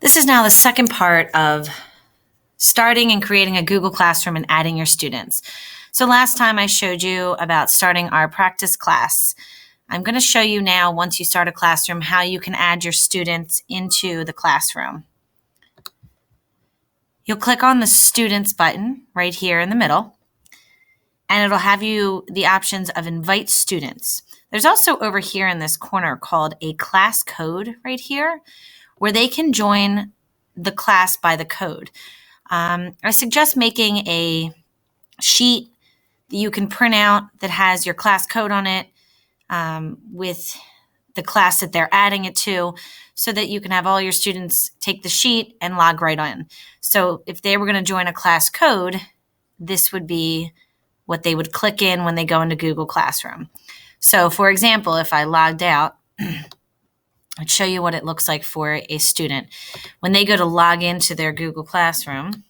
This is now the second part of starting and creating a Google Classroom and adding your students. So last time I showed you about starting our practice class. I'm going to show you now, once you start a classroom, how you can add your students into the classroom. You'll click on the Students button right here in the middle, and it'll have you the options of Invite Students. There's also over here in this corner called a class code right here, where they can join the class by the code. I suggest making a sheet that you can print out that has your class code on it with the class that they're adding it to, so that you can have all your students take the sheet and log right in. So if they were going to join a class code, this would be what they would click in when they go into Google Classroom. So for example, if I logged out, I'd show you what it looks like for a student. When they go to log into their Google Classroom,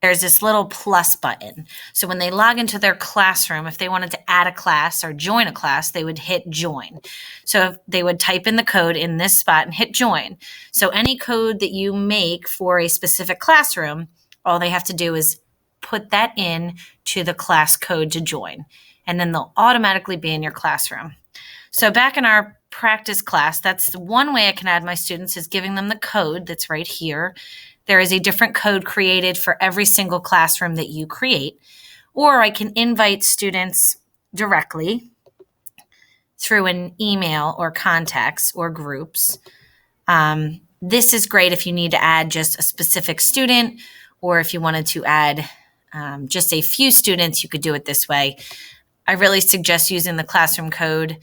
there's this little plus button. So when they log into their classroom, if they wanted to add a class or join a class, they would hit join. So if they would type in the code in this spot and hit join. So any code that you make for a specific classroom, all they have to do is put that in to the class code to join, and then they'll automatically be in your classroom. So back in our practice class, that's one way I can add my students, is giving them the code that's right here. There is a different code created for every single classroom that you create, or I can invite students directly through an email or contacts or groups. This is great if you need to add just a specific student, or if you wanted to add just a few students, you could do it this way. I really suggest using the classroom code.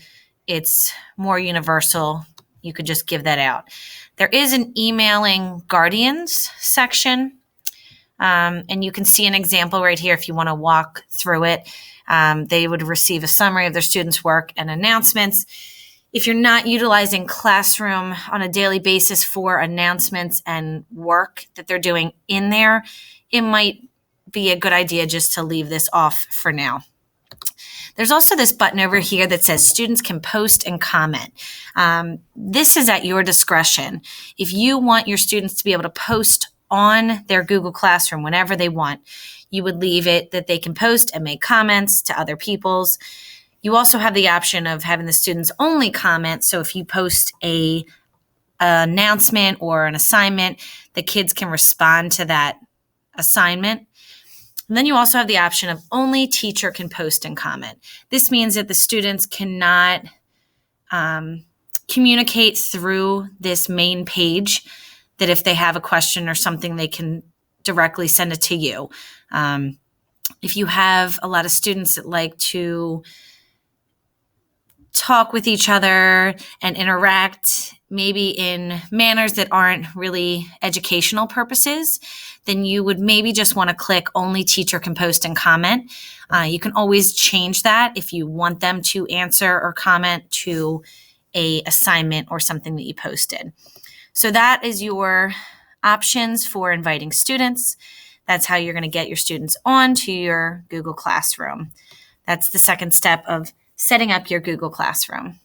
It's more universal. You could just give that out. There is an emailing guardians section, and you can see an example right here if you want to walk through it. They would receive a summary of their students' work and announcements. If you're not utilizing Classroom on a daily basis for announcements and work that they're doing in there, it might be a good idea just to leave this off for now. There's also this button over here that says students can post and comment. This is at your discretion. If you want your students to be able to post on their Google Classroom whenever they want, you would leave it that they can post and make comments to other people's. You also have the option of having the students only comment. So if you post an announcement or an assignment, the kids can respond to that assignment. And then you also have the option of only teacher can post and comment. This means that the students cannot communicate through this main page, that if they have a question or something, they can directly send it to you. If you have a lot of students that like to talk with each other and interact maybe in manners that aren't really educational purposes, then you would maybe just want to click only teacher can post and comment. You can always change that if you want them to answer or comment to a assignment or something that you posted. So that is your options for inviting students. That's how you're going to get your students onto your Google Classroom. That's the second step of setting up your Google Classroom.